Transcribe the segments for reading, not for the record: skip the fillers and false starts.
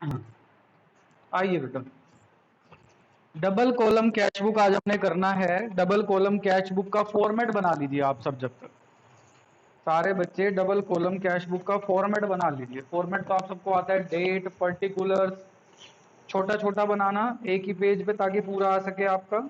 आइए बेटा, double column cash book आज हमने करना है। डबल कॉलम कैश बुक का फॉर्मेट बना लीजिए आप सब, जब तक सारे बच्चे डबल कॉलम कैश बुक का फॉर्मेट बना लीजिए। फॉर्मेट तो आप सबको आता है, डेट, पर्टिकुलर्स, छोटा छोटा बनाना एक ही पेज पे ताकि पूरा आ सके आपका।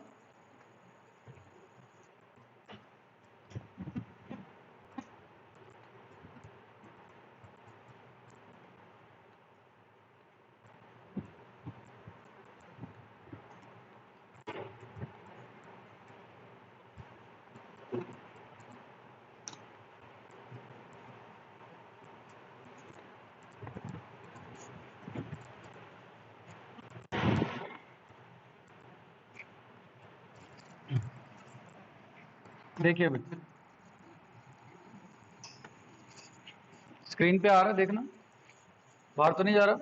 देखिए बच्चे, स्क्रीन पे आ रहा है, देखना बाहर तो नहीं जा रहा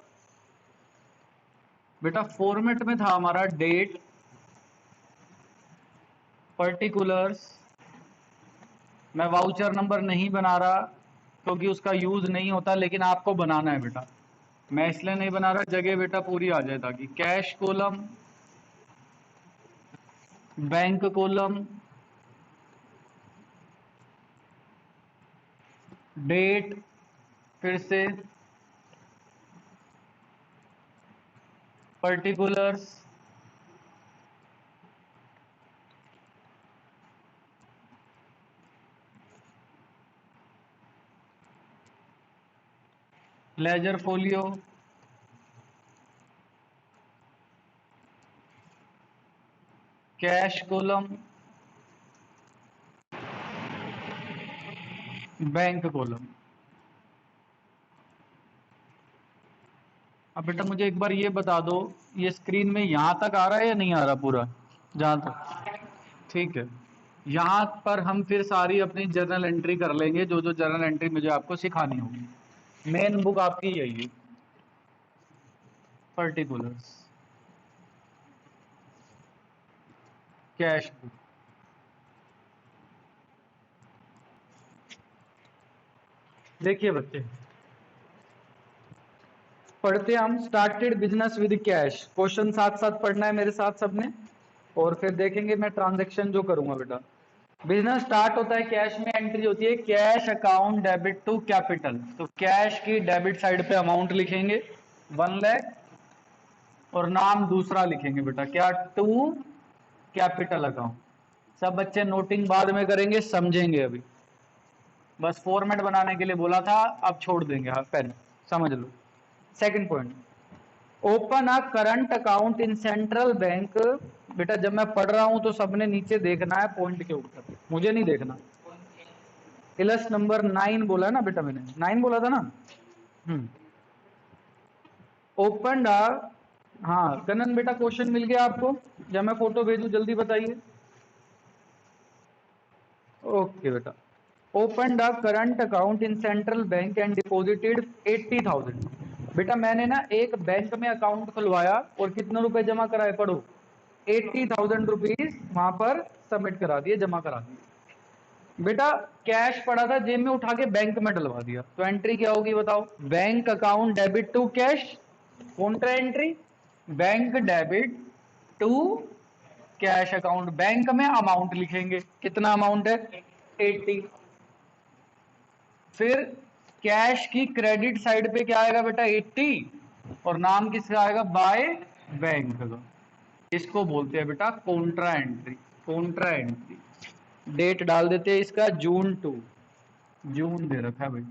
बेटा। फॉर्मेट में था हमारा डेट, पर्टिकुलर्स। मैं वाउचर नंबर नहीं बना रहा क्योंकि उसका यूज नहीं होता, लेकिन आपको बनाना है बेटा। मैं इसलिए नहीं बना रहा, जगह बेटा पूरी आ जाए ताकि। Cash column, bank column, date, फिर से particulars, ledger folio, cash column, bank column. अब बेटा मुझे एक बार ये बता दो, ये स्क्रीन में यहां तक आ रहा है या नहीं आ रहा पूरा, जहां तक? ठीक है। यहां पर हम फिर सारी अपनी जर्नल एंट्री कर लेंगे, जो जो जर्नल एंट्री मुझे आपको सिखानी होगी। मेन बुक आपकी यही है, पर्टिकुलर्स, कैश बुक। देखिए बच्चे, पढ़ते हम started business with cash. Question साथ साथ पढ़ना है मेरे साथ सबने, और फिर देखेंगे मैं ट्रांजैक्शन जो करूंगा बेटा। बिजनेस स्टार्ट होता है, कैश में एंट्री होती है, cash account debit to capital. तो कैश की डेबिट साइड पे अमाउंट लिखेंगे 1 लाख, और नाम दूसरा लिखेंगे बेटा क्या, टू कैपिटल अकाउंट। सब बच्चे नोटिंग बाद में करेंगे, समझेंगे अभी, बस फॉर्मेट बनाने के लिए बोला था, अब छोड़ देंगे। हाँ पेन समझ लो। Second point, open a current account in central bank. बेटा जब मैं पढ़ रहा हूं तो सबने नीचे देखना है पॉइंट के ऊपर, मुझे नहीं देखना। इलस नंबर 9 बोला है ना बेटा, मैंने 9 बोला था ना। ओपन अ, हाँ कनन बेटा क्वेश्चन मिल गया आपको, जब मैं फोटो भेजूं जल्दी बताइए। ओके बेटा, open the current account in central bank and deposited 80,000। बेटा मैंने ना एक बैंक में अकाउंट खुलवाया और कितने रुपए जमा कराए, पढ़ो, 80,000 रुपीज वहां पर सबमिट करा दिए, जमा करा दिए। बेटा कैश पड़ा था जेब में, उठा के बैंक में डलवा दिया, तो एंट्री क्या होगी बताओ? Bank account debit to cash, contra entry. Bank debit to cash account, bank में अमाउंट लिखेंगे, कितना अमाउंट है 80। फिर कैश की क्रेडिट साइड पे क्या आएगा बेटा 80, और नाम किसका आएगा, बाय बैंक का। इसको बोलते हैं बेटा contra entry. Contra entry, date डाल देते हैं इसका जून 2, जून दे रखा है भाई।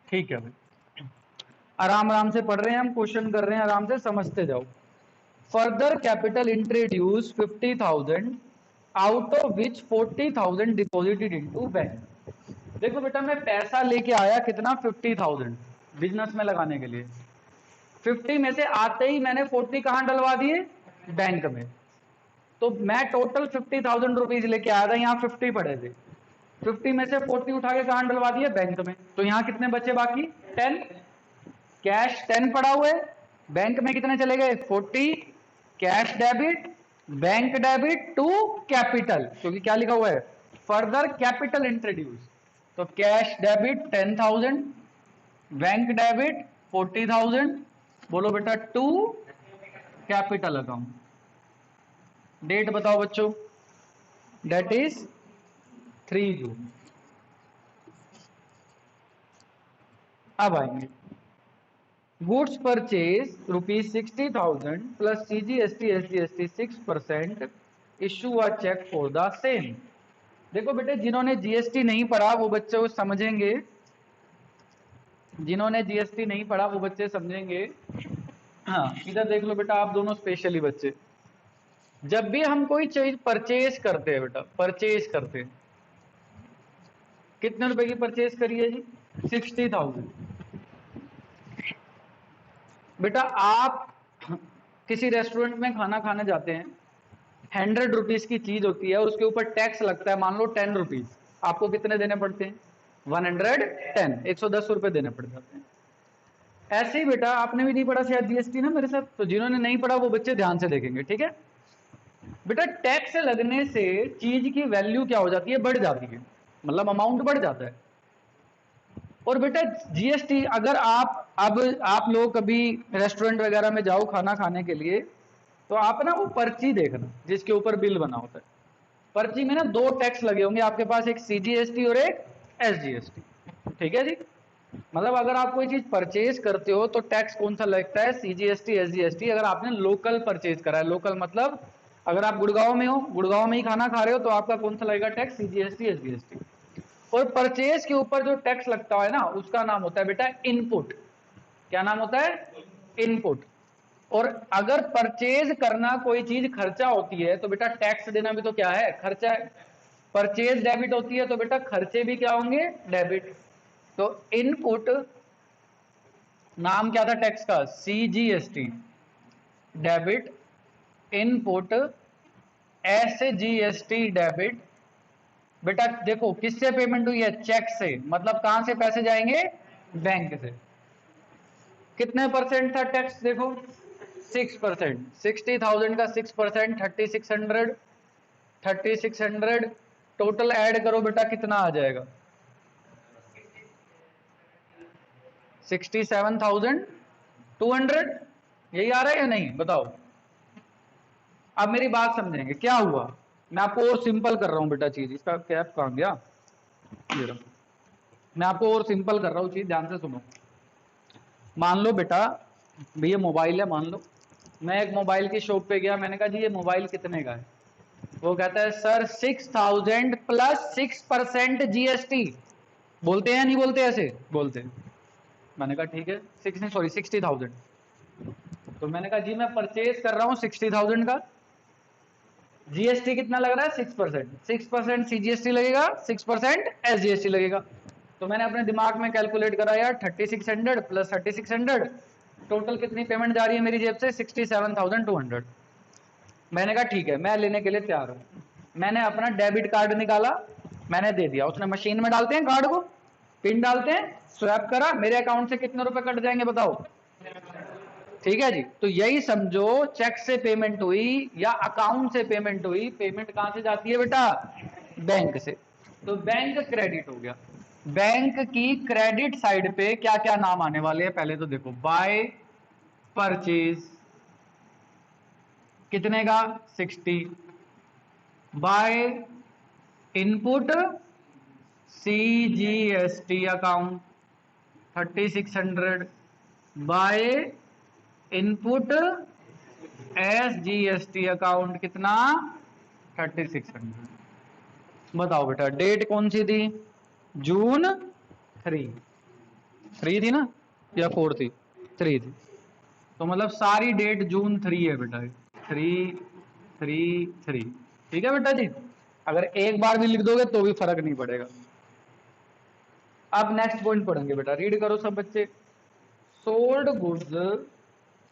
ठीक है भाई, आराम आराम से पढ़ रहे हैं हम, क्वेश्चन कर रहे हैं, आराम से समझते जाओ। Further capital introduce 50,000, out of which 40,000 deposited into bank. देखो बेटा मैं पैसा लेके आया कितना, 50,000 बिजनेस में लगाने के लिए। 50 में से आते ही मैंने 40 कहां डलवा दिए, बैंक में। तो मैं टोटल 50,000 रुपीज लेके आया था, यहाँ 50 पड़े थे। 50 में से 40 उठा के कहां डलवा दिए, बैंक में। तो यहाँ कितने बचे बाकी, 10। कैश 10 पड़ा हुआ है, बैंक में कितने चले गए 40। Cash debit, bank debit to capital, क्योंकि क्या लिखा हुआ है, फर्दर कैपिटल इंट्रोड्यूस। तो कैश डेबिट 10,000, बैंक डेबिट 40,000, बोलो बेटा टू कैपिटल अकाउंट। डेट बताओ बच्चों, डेट इज 3 जून। अब आएंगे goods purchase ₹60,000 plus CGST SGST 6%, issue a cheque for the same. देखो बेटे, जिन्होंने जीएसटी नहीं पढ़ा वो बच्चे वो समझेंगे, जिन्होंने जीएसटी नहीं पढ़ा वो बच्चे समझेंगे। हाँ, इधर देख लो बेटा, आप दोनों स्पेशली बच्चे, जब भी हम कोई चीज परचेज करते हैं बेटा, परचेज करते हैं, कितने रुपए की परचेज करी है जी? 60,000। बेटा आप किसी रेस्टोरेंट में खाना खाने जाते हैं, 100 रुपीज की चीज होती है, उसके ऊपर टैक्स लगता है मान लो 10 रुपीज, आपको कितने देने पड़ते हैं? 110, 110 रुपए देने पड़ जाते हैं। ऐसे ही बेटा आपने भी नहीं पढ़ा शायद जीएसटी ना मेरे साथ, तो जिन्होंने नहीं पढ़ा वो बच्चे ध्यान से देखेंगे, ठीक है बेटा। टैक्स लगने से चीज की वैल्यू क्या हो जाती है? बढ़ जाती है, मतलब अमाउंट बढ़ जाता है। और बेटा जीएसटी, अगर आप लोग कभी रेस्टोरेंट वगैरह में जाओ खाना खाने के लिए, तो आप ना वो पर्ची देखना जिसके ऊपर बिल बना होता है। पर्ची में ना 2 टैक्स लगे होंगे आपके पास, एक सीजीएसटी और एक एसजीएसटी, ठीक है जी। मतलब अगर आप कोई चीज परचेज करते हो तो टैक्स कौन सा लगता है? CGST SGST. अगर आपने लोकल परचेज करा है, लोकल मतलब अगर आप गुड़गांव में हो, गुड़गांव में ही खाना खा रहे हो, तो आपका कौन सा लगेगा टैक्स? CGST SGST. और परचेज के ऊपर जो टैक्स लगता है ना, उसका नाम होता है बेटा इनपुट। क्या नाम होता है? इनपुट। और अगर परचेज करना कोई चीज खर्चा होती है तो बेटा टैक्स देना भी तो क्या है? खर्चा है। परचेज डेबिट होती है तो बेटा खर्चे भी क्या होंगे? डेबिट। तो इनपुट नाम क्या था टैक्स का? CGST. Debit input SGST debit. बेटा देखो किससे पेमेंट हुई है? चेक से, मतलब कहां से पैसे जाएंगे? बैंक से। कितने परसेंट था टैक्स? देखो 6%। 60,000 का 6% 3600, 3600 टोटल ऐड करो बेटा, कितना आ जाएगा? 67,200। यही आ रहा है या नहीं बताओ? अब मेरी बात समझेंगे क्या हुआ। मैं आपको और सिंपल कर रहा हूं बेटा चीज, इसका कैप कहां गया? ये रहा। मैं आपको और सिंपल कर रहा हूं चीज, ध्यान से सुनो। मान लो बेटा भैया मोबाइल है, मान लो मैं एक मोबाइल की शॉप पे गया, मैंने कहा जी ये मोबाइल कितने का है? वो कहता है सर 6,000 प्लस 6% जीएसटी। बोलते हैं नहीं बोलते? ऐसे बोलते हैं। मैंने कहा ठीक है, 60,000। तो मैंने कहा जी मैं परचेज कर रहा हूँ 60,000 का, जीएसटी कितना लग रहा है? 6%। 6% सीजीएसटी लगेगा, 6% एसजीएसटी लगेगा। तो मैंने अपने दिमाग में कैलकुलेट करा यार, 3600 प्लस 3600 टोटल कितनी पेमेंट जा रही है मेरी जेब से? 67,200। मैंने कहा ठीक है, मैं लेने के लिए तैयार हूं। मैंने अपना डेबिट कार्ड निकाला, मैंने दे दिया। उसने मशीन में डालते हैं कार्ड को, पिन डालते हैं, स्वैप करा, मेरे अकाउंट से कितने रुपए कट जाएंगे बताओ? ठीक है जी। तो यही समझो, चेक से पेमेंट हुई या अकाउंट से पेमेंट हुई, पेमेंट कहां से जाती है बेटा? बैंक से। तो बैंक क्रेडिट हो गया। बैंक की क्रेडिट साइड पे क्या क्या नाम आने वाले हैं पहले तो देखो। बाय परचेज कितने का? 60। Bye input CGST account 3600। Bye input SGST account कितना? 3600। बताओ बेटा डेट कौन सी थी? जून 3 थी ना, या 4 थी? 3 थी। तो मतलब सारी डेट जून 3 है बेटा, 3 3 3। ठीक है बेटा जी, अगर एक बार भी लिख दोगे तो भी फर्क नहीं पड़ेगा। अब नेक्स्ट पॉइंट पढ़ेंगे बेटा, रीड करो सब बच्चे। Sold goods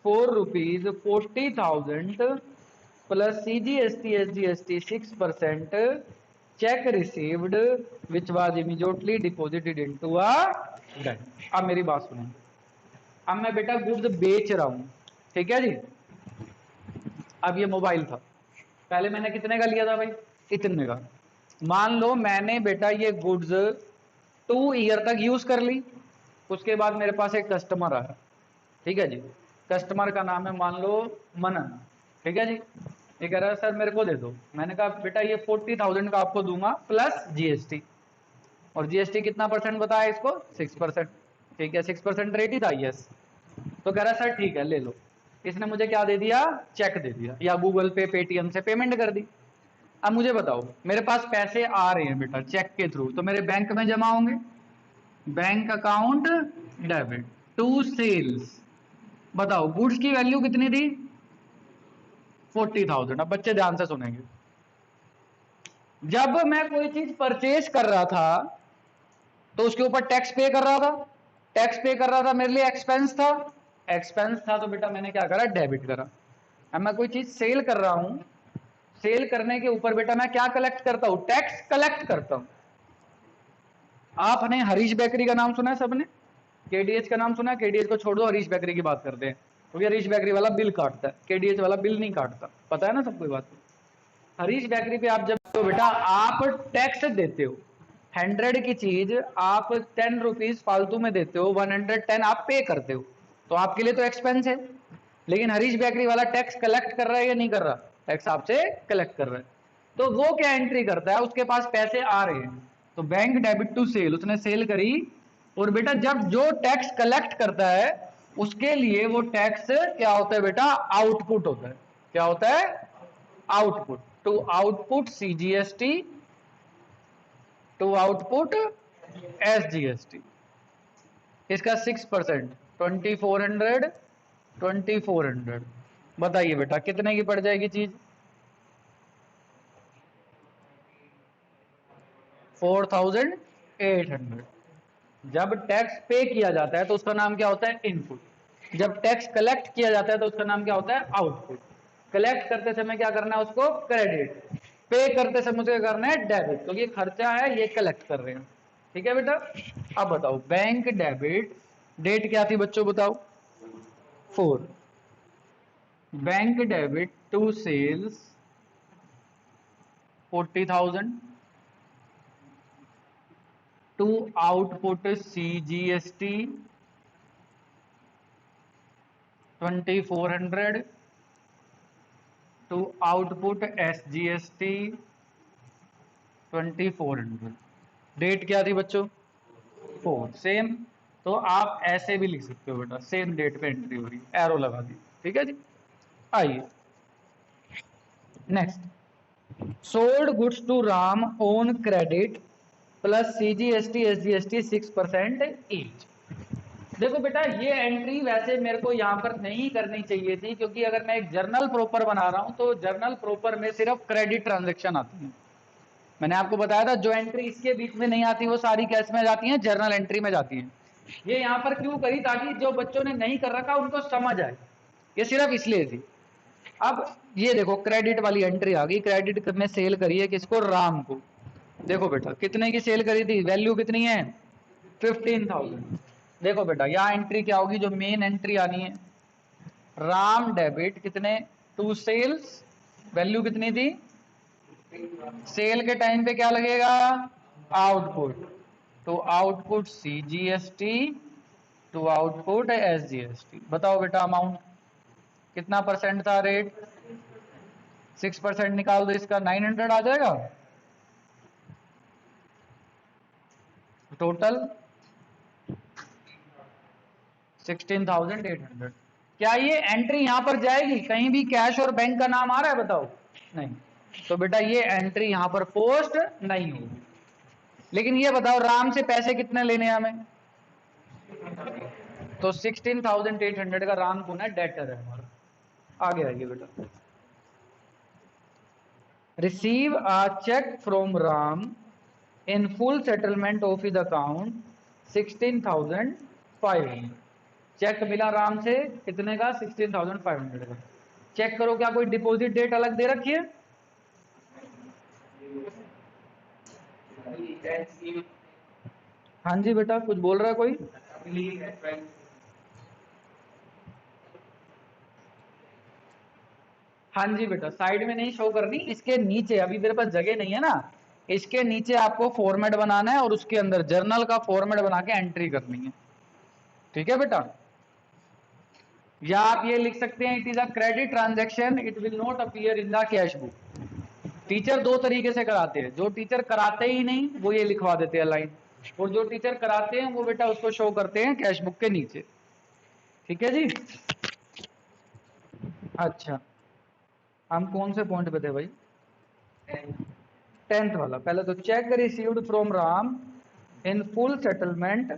for ₹40,000 plus CGST SGST 6%, check received which was immediately deposited into a bank. अब मेरी बात सुनो, अब मैं बेटा गुड्स बेच रहा हूं, ठीक है जी। अब ये मोबाइल था, पहले मैंने कितने का लिया था भाई? इतने का। मान लो मैंने बेटा ये गुड्स ईयर तक यूज कर ली। उसके बाद मेरे पास एक कस्टमर आया, ठीक है जी, कस्टमर का नाम है मान लो मनन, ठीक है जी। ये कह रहा है सर मेरे को दे दो। मैंने कहा बेटा ये 40,000 का आपको दूंगा प्लस जीएसटी, और जीएसटी कितना परसेंट बताया इसको, 6%, ठीक है 6% रेट ही था, यस। तो कह रहा है सर ठीक है ले लो। इसने मुझे क्या दे दिया, चेक दे दिया या गूगल पे पेटीएम से पेमेंट कर दी। अब मुझे बताओ मेरे पास पैसे आ रहे हैं बेटा चेक के थ्रू, तो मेरे बैंक में जमा होंगे, bank account debit to sales. बताओ गुड्स की वैल्यू कितनी थी, 40,000। अब बच्चे ध्यान से सुनेंगे, जब मैं कोई चीज परचेज कर रहा था तो उसके ऊपर टैक्स पे कर रहा था, टैक्स पे कर रहा था, मेरे लिए एक्सपेंस था, एक्सपेंस था तो बेटा मैंने क्या करा, डेबिट करा। अब मैं कोई चीज सेल कर रहा हूं, सेल करने के ऊपर बेटा मैं क्या कलेक्ट करता हूं, टैक्स कलेक्ट करता हूं। आपने हरीश बेकरी का नाम सुना है सबने, केडीएच का नाम सुना है, केडीएच को छोड़ दो हरीश बेकरी की बात करते हैं, क्योंकि हरीश बेकरी वाला बिल काटता है, केडीएच वाला बिल नहीं काटता, पता है ना सबको बात। हरीश बेकरी पे आप जब तो बेटा आप टैक्स देते हो, 100 की चीज आप 10 रुपीज फालतू में देते हो, 110 आप पे करते हो, तो आपके लिए तो एक्सपेंस है। लेकिन हरीश बेकरी वाला टैक्स कलेक्ट कर रहा है या नहीं कर रहा, टैक्स आपसे कलेक्ट कर रहा है। तो वो क्या एंट्री करता है, उसके पास पैसे आ रहे हैं, तो बैंक डेबिट टू सेल, उसने सेल करी, और बेटा जब जो टैक्स कलेक्ट करता है उसके लिए वो टैक्स क्या होता है बेटा, आउटपुट होता है। क्या होता है, output. To output CGST, to output SGST. इसका 6%, 2400, 2400। बताइए बेटा कितने की पड़ जाएगी चीज, 4800। जब टैक्स पे किया जाता है तो उसका नाम क्या होता है, इनपुट। जब टैक्स कलेक्ट किया जाता है तो उसका नाम क्या होता है, आउटपुट। कलेक्ट करते समय क्या करना है उसको, क्रेडिट। पे करते समय क्या करना है, डेबिट, क्योंकि ये खर्चा है, ये कलेक्ट कर रहे हैं। ठीक है बेटा। अब बताओ बैंक डेबिट, डेट क्या थी बच्चों बताओ, 4। Bank debit to sales 40,000, to output CGST 2400, to output SGST 2400। Date क्या थी बच्चों, 4, सेम। तो आप ऐसे भी लिख सकते हो बेटा, सेम डेट पे एंट्री हो रही है, एरो लगा दी, ठीक है जी। आइए next, sold goods to Ram on credit plus CGST SGST 6% each. देखो बेटा ये एंट्री वैसे मेरे को यहाँ पर नहीं करनी चाहिए थी, क्योंकि अगर मैं एक जर्नल प्रॉपर बना रहा हूं तो जर्नल प्रॉपर में सिर्फ क्रेडिट ट्रांजैक्शन आती है। मैंने आपको बताया था जो एंट्री इसके बीच में नहीं आती वो सारी कैश में जाती है, जर्नल एंट्री में जाती है। ये यहाँ पर क्यों करी, ताकि जो बच्चों ने नहीं कर रखा उनको समझ आए, ये सिर्फ इसलिए थी। अब ये देखो क्रेडिट वाली एंट्री आ गई, क्रेडिट में सेल करी है किसको, राम को। देखो बेटा कितने की सेल करी थी, वैल्यू कितनी है, 15,000। देखो बेटा यहाँ एंट्री क्या होगी, जो मेन एंट्री आनी है, राम डेबिट कितने, टू सेल्स, वैल्यू कितनी थी, सेल के टाइम पे क्या लगेगा, आउटपुट, तो output CGST, to output SGST. बताओ बेटा अमाउंट कितना परसेंट था रेट, 6% निकाल दो इसका, 900 आ जाएगा टोटल, 16,800। क्या ये एंट्री यहां पर जाएगी, कहीं भी कैश और बैंक का नाम आ रहा है बताओ, नहीं। तो बेटा ये एंट्री यहां पर पोस्ट नहीं होगी। लेकिन ये बताओ राम से पैसे कितने लेने हैं हमें, तो 16,800 का राम को ना डेटर है हमारा। आगे आइए बेटा, receive a cheque from Ram in full settlement of the account 16,500। Cheque मिला राम से कितने का, 16,500 का। चेक करो क्या कोई डिपॉजिट डेट अलग दे रखी है, हाँ जी बेटा कुछ बोल रहा है कोई, हाँ जी बेटा साइड में नहीं शो करनी, इसके नीचे, अभी मेरे पास जगह नहीं है ना, इसके नीचे आपको फॉर्मेट बनाना है और उसके अंदर जर्नल का फॉर्मेट बना के एंट्री करनी है। ठीक है बेटा, या आप ये लिख सकते हैं it is a credit transaction, it will not appear in the cash book. Teacher दो तरीके से कराते हैं, जो टीचर कराते ही नहीं वो ये लिखवा देते हैं लाइन, और जो टीचर कराते हैं वो बेटा उसको शो करते हैं कैश बुक के नीचे। ठीक है जी। अच्छा, हम कौन से पॉइंट पे थे भाई? 10th वाला। पहले तो cheque received from Ram in full settlement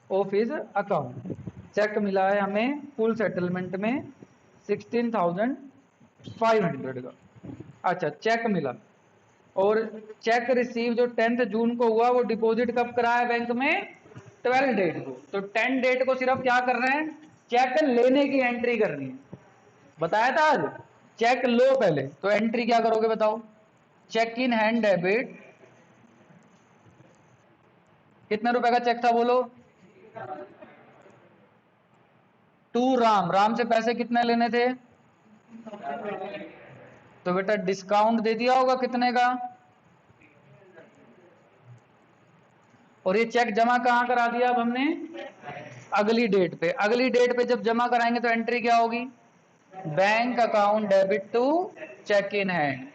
of his account. Cheque मिला है हमें फुल सेटलमेंट में 16,500 का। अच्छा, चेक मिला। और चेक रिसीव जो 10th जून को हुआ वो डिपॉजिट कब कराया बैंक में? 12 डेट को। तो 10 डेट को सिर्फ क्या कर रहे हैं? चेक लेने की एंट्री करनी है। बताया था आज, चेक लो पहले, तो एंट्री क्या करोगे बताओ? चेक इन हैंड डेबिट, कितने रुपए का चेक था बोलो? टू राम। राम से पैसे कितने लेने थे? तो बेटा डिस्काउंट दे दिया होगा कितने का? और ये चेक जमा कहां करा दिया अब हमने? अगली डेट पे। अगली डेट पे जब जमा कराएंगे तो एंट्री क्या होगी? Bank account debit to cheque in hand.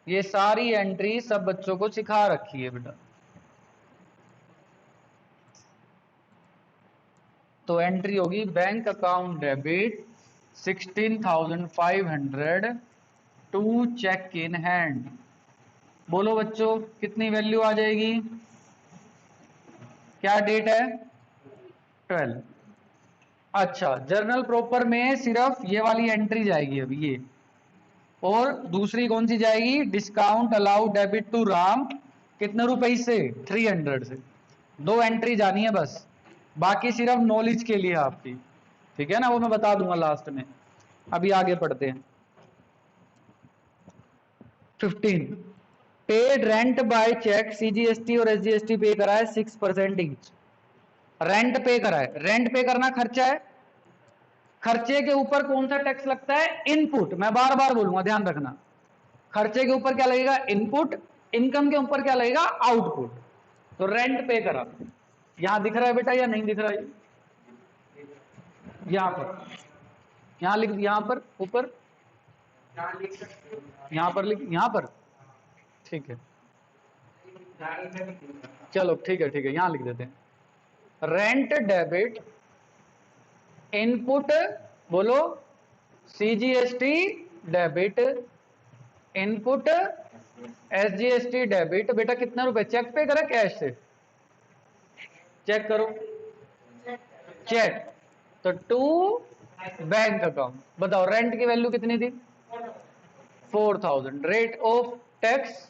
ये सारी एंट्री सब बच्चों को सिखा रखी है बेटा। तो एंट्री होगी bank account debit 16,500 to cheque in hand. बोलो बच्चों कितनी वैल्यू आ जाएगी? क्या डेट है? 12। अच्छा, जर्नल प्रॉपर में सिर्फ ये वाली एंट्री जाएगी अभी ये, और दूसरी कौन सी जाएगी? Discount allowed debit to Ram, कितने रुपए से? 300 से। दो एंट्री जानी है बस, बाकी सिर्फ नॉलेज के लिए आपकी। ठीक है ना, वो मैं बता दूंगा लास्ट में। अभी आगे पढ़ते हैं। 15, paid rent by cheque, CGST और एसजीएसटी पे करा है 6% ईच। रेंट पे करा है, रेंट पे करना खर्चा है। खर्चे के ऊपर कौन सा टैक्स लगता है? इनपुट। मैं बार बार बोलूंगा, ध्यान रखना। खर्चे के ऊपर क्या लगेगा? इनपुट। इनकम के ऊपर क्या लगेगा? आउटपुट। तो रेंट पे करा। यहां दिख रहा है बेटा या नहीं दिख रहा है? यहां पर, यहां लिख, यहां पर ऊपर, यहां पर लिख, यहां पर। ठीक है, चलो ठीक है, ठीक है, यहां लिख देते हैं। रेंट डेबिट इनपुट, बोलो CGST debit input SGST debit. बेटा कितना रुपए चेक पे करा कैश से? चेक करो, चेक। तो टू बैंक अकाउंट। बताओ रेंट की वैल्यू कितनी थी? 4,000। रेट ऑफ टैक्स,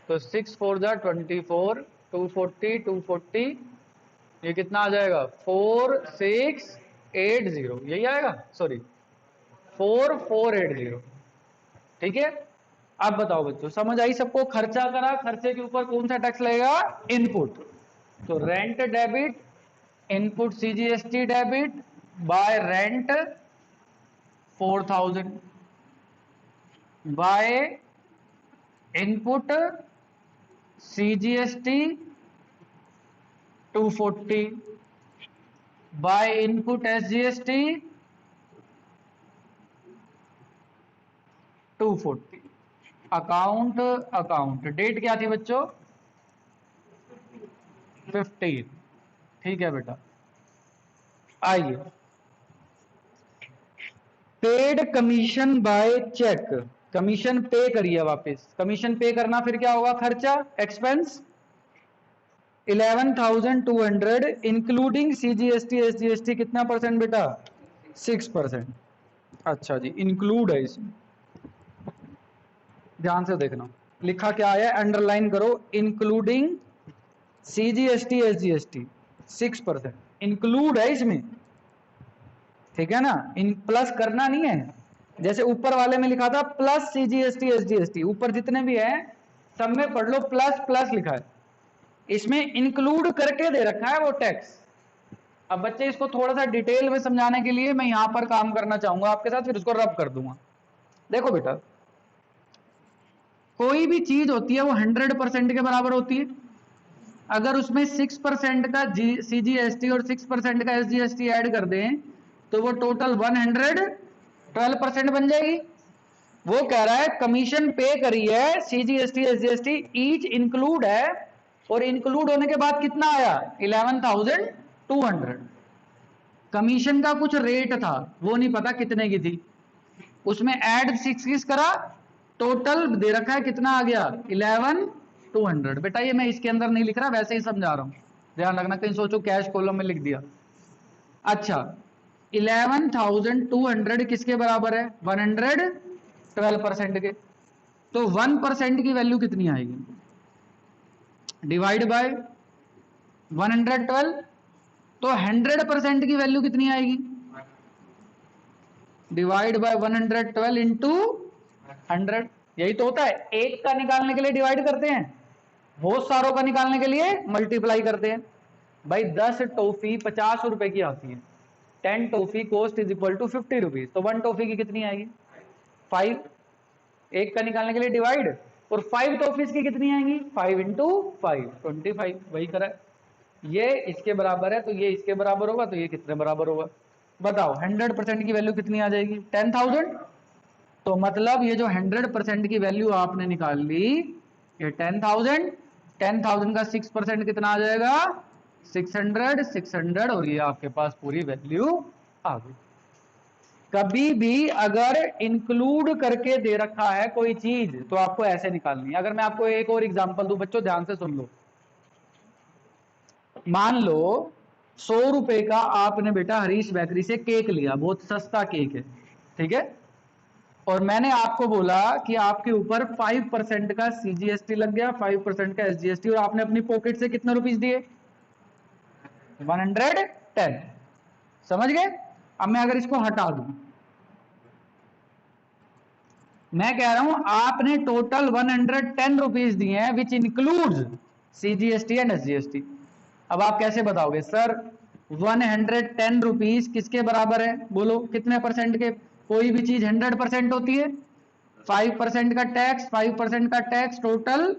तो 6 4 जा 24, 240 240, ये कितना आ जाएगा? 4680, यही आएगा, सॉरी 4480। ठीक है, अब बताओ बच्चों समझ आई सबको? खर्चा करा, खर्चे के ऊपर कौन सा टैक्स लगेगा? इनपुट। तो rent debit input CGST debit by rent 4,000 by input CGST 240 by input SGST 240। Account, account date क्या थी बच्चों? 15। ठीक है बेटा, आइए। Paid commission by cheque, commission pay करिए वापस। कमीशन पे करना फिर क्या होगा? खर्चा, एक्सपेंस। 11,200 इंक्लूडिंग सीजीएसटी एसजीएसटी, कितना परसेंट बेटा? 6%। अच्छा जी, इंक्लूड है इसमें, ध्यान से देखना। लिखा क्या है? अंडरलाइन करो, इंक्लूडिंग सीजीएसटी एसजीएसटी 6%, इंक्लूड है इसमें। ठीक है ना, इन प्लस करना नहीं है। जैसे ऊपर वाले में लिखा था प्लस सीजीएसटी एसजीएसटी, ऊपर जितने भी है सब में पढ़ लो प्लस प्लस लिखा है, इसमें इंक्लूड करके दे रखा है वो टैक्स। अब बच्चे इसको थोड़ा सा डिटेल में समझाने के लिए मैं यहां पर काम करना चाहूंगा आपके साथ, फिर उसको रब कर दूंगा। देखो बेटा, कोई भी चीज होती है वो 100% के बराबर होती है। अगर उसमें 6% का CGST और 6% का SGST ऐड कर दें तो वो टोटल 112% बन जाएगी। वो कह रहा है कमीशन पे करी है, CGST SGST ईच इंक्लूड है, और इंक्लूड होने के बाद कितना आया 11,200। कमीशन का कुछ रेट था, वो नहीं पता कितने की थी, उसमें ऐड 6 करा, टोटल दे रखा है कितना आ गया 11,200। बेटा ये मैं इसके अंदर नहीं लिख रहा, वैसे ही समझा रहा हूं, ध्यान रखना कहीं सोचो कैश कॉलम में लिख दिया। अच्छा 11,200 किसके बराबर है 112% के, तो 1% की वैल्यू कितनी आएगी, डिवाइड बाय 112, तो 100% की वैल्यू कितनी आएगी, डिवाइड बाय 112 इंटू 100। यही तो होता है, एक का निकालने के लिए डिवाइड करते हैं, बहुत सारों का निकालने के लिए मल्टीप्लाई करते हैं। भाई 10 टॉफी 50 रुपए की आती है, 10 toffee cost is equal to 50 rupees, तो 1 टॉफी की कितनी आएगी 5, एक का निकालने के लिए डिवाइड, और 5 टॉफीज की कितनी आएंगी 5 इंटू 5 25, वही करा है। ये इसके बराबर है तो ये इसके बराबर होगा, तो ये कितने बराबर होगा बताओ, 100% की वैल्यू कितनी आ जाएगी 10,000। तो मतलब ये जो 100% की वैल्यू आपने निकाल ली ये 10,000, 10,000 का 6% कितना आ जाएगा 600, 600, और ये आपके पास पूरी वैल्यू आ गई। कभी भी अगर इंक्लूड करके दे रखा है कोई चीज तो आपको ऐसे निकालनी है। अगर मैं आपको एक और एग्जांपल दूं बच्चों, ध्यान से सुन लो। मान लो 100 रुपए का आपने बेटा हरीश बेकरी से केक लिया, बहुत सस्ता केक है, ठीक है, और मैंने आपको बोला कि आपके ऊपर 5% का CGST लग गया, 5% का SGST, और आपने अपनी पॉकेट से कितने रुपीस दिए 110। समझ गए? अब मैं अगर इसको हटा दूं, मैं कह रहा हूं आपने टोटल 110 रुपीज दिए हैं which includes CGST and SGST। अब आप कैसे बताओगे सर 110 रुपीज किसके बराबर है, बोलो कितने परसेंट के, कोई भी चीज 100% होती है, 5% का टैक्स, 5% का टैक्स, टोटल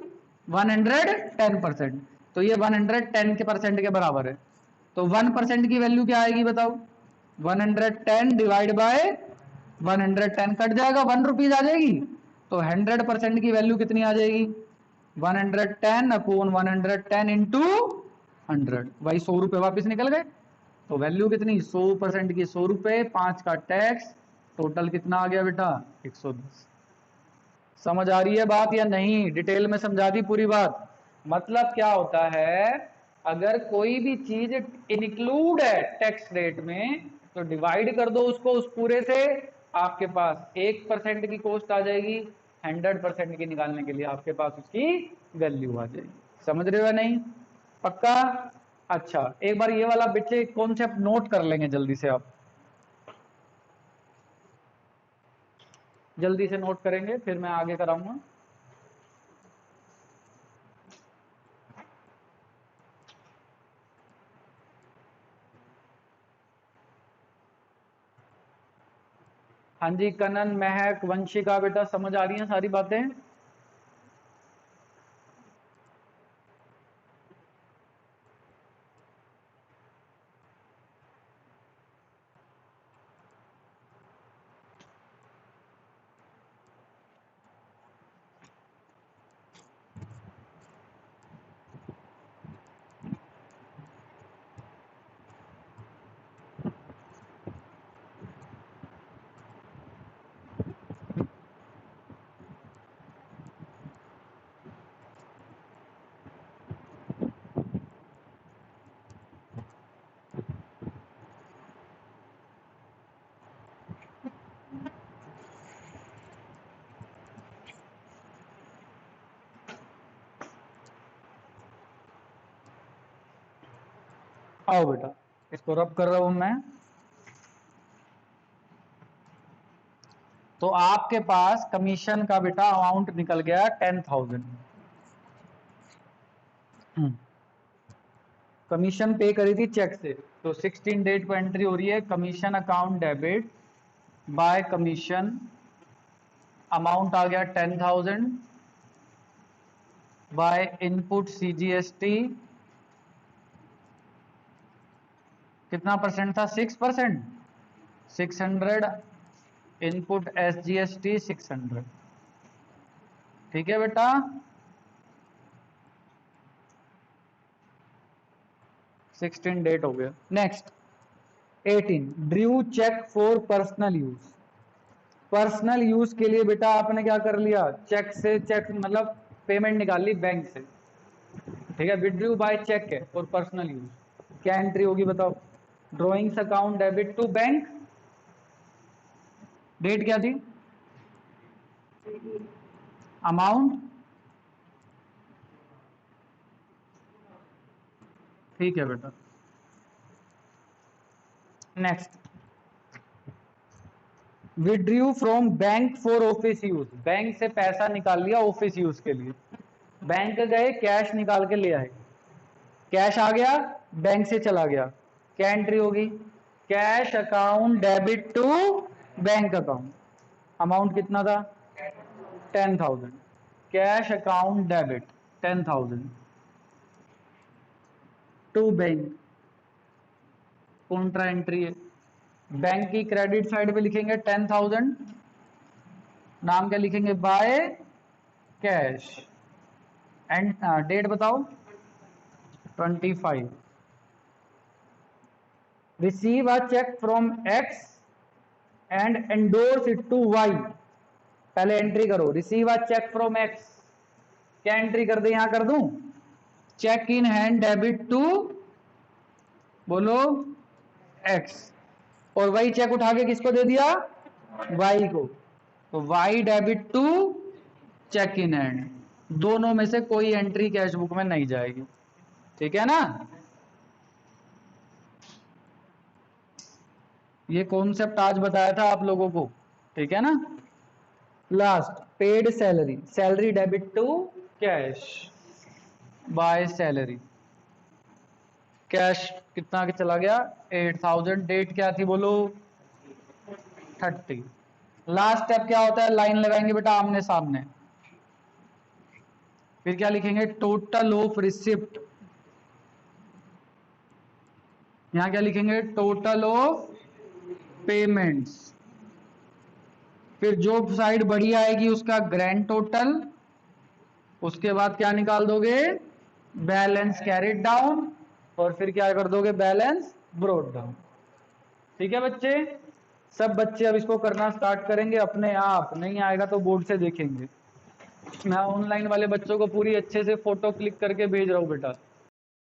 110%, तो ये 110 के परसेंट के बराबर है। तो 1% की वैल्यू क्या आएगी बताओ, 110 डिवाइड बाय 110 कट जाएगा, 1 रुपीज आ जाएगी, तो 100% की वैल्यू कितनी आ जाएगी 110 अपॉन 110 इंटू 100, भाई 100 रुपए वापिस निकल गए। तो वैल्यू कितनी 100% की 100 रुपए, 5 का टैक्स, टोटल कितना आ गया बेटा 110। समझ आ रही है बात या नहीं, डिटेल में समझा दी पूरी बात। मतलब क्या होता है, अगर कोई भी चीज इंक्लूड है टैक्स रेट में तो डिवाइड कर दो उसको उस पूरे से, आपके पास 1% की कॉस्ट आ जाएगी, 100% की निकालने के लिए आपके पास उसकी वैल्यू आ जाएगी। समझ रहे हो या नहीं, पक्का? अच्छा एक बार ये वाला बच्चे कॉन्सेप्ट नोट कर लेंगे जल्दी से, आप जल्दी से नोट करेंगे फिर मैं आगे कराऊंगा। हाँ जी कनन, महक, वंशिका बेटा समझ आ रही हैं सारी बातें? आओ बेटा इसको रब कर रहा हूं मैं। तो आपके पास कमीशन का बेटा अमाउंट निकल गया 10,000। कमीशन पे करी थी चेक से, तो 16 डेट पर एंट्री हो रही है commission account debit by commission, amount आ गया 10,000, बाय इनपुट CGST कितना परसेंट था? 6%। 600 इनपुट SGST 600। ठीक है बेटा, 16 डेट हो गया। Next 18 drew cheque for personal use. Personal use के लिए बेटा आपने क्या कर लिया, चेक से, चेक मतलब पेमेंट निकाल ली बैंक से। ठीक है, विड्रू बाय चेक है और पर्सनल यूज, क्या एंट्री होगी बताओ? Drawings account debit to bank, date क्या थी? अमाउंट, ठीक है बेटा। Next withdrew from bank for office use, bank से पैसा निकाल लिया ऑफिस यूज के लिए। बैंक गए, कैश निकाल के ले आए, कैश आ गया, बैंक से चला गया, क्या एंट्री होगी? Cash account debit to bank account. Amount कितना था? 10,000। Cash account debit 10,000 to bank, contra entry है। बैंक की क्रेडिट साइड पे लिखेंगे 10,000, नाम क्या लिखेंगे? बाय कैश, एंड डेट बताओ? 25। Receive a cheque from X and endorse it to Y। पहले एंट्री करो, receive a cheque from X, क्या एंट्री कर दे? यहां कर दूं, cheque in hand debit to, बोलो, X, और वही चेक उठा के किसको दे दिया? Y को, तो Y debit to cheque in hand, दोनों में से कोई एंट्री कैश बुक में नहीं जाएगी। ठीक है ना, ये कॉन्सेप्ट आज बताया था आप लोगों को। ठीक है ना। Last paid salary, salary debit to cash by salary, cash कितना के चला गया? 8,000। डेट क्या थी बोलो? 30। लास्ट स्टेप क्या होता है? लाइन लगाएंगे बेटा आमने सामने, फिर क्या लिखेंगे? टोटल ऑफ रिसिप्ट, यहां क्या लिखेंगे? टोटल ऑफ पेमेंट्स, फिर जो साइड बड़ी आएगी उसका ग्रैंड टोटल, उसके बाद क्या निकाल दोगे? बैलेंस कैरिड डाउन, और फिर क्या कर दोगे? Balance brought down. ठीक है बच्चे, सब बच्चे अब इसको करना स्टार्ट करेंगे अपने आप, नहीं आएगा तो बोर्ड से देखेंगे। मैं ऑनलाइन वाले बच्चों को पूरी अच्छे से फोटो क्लिक करके भेज रहा हूँ बेटा।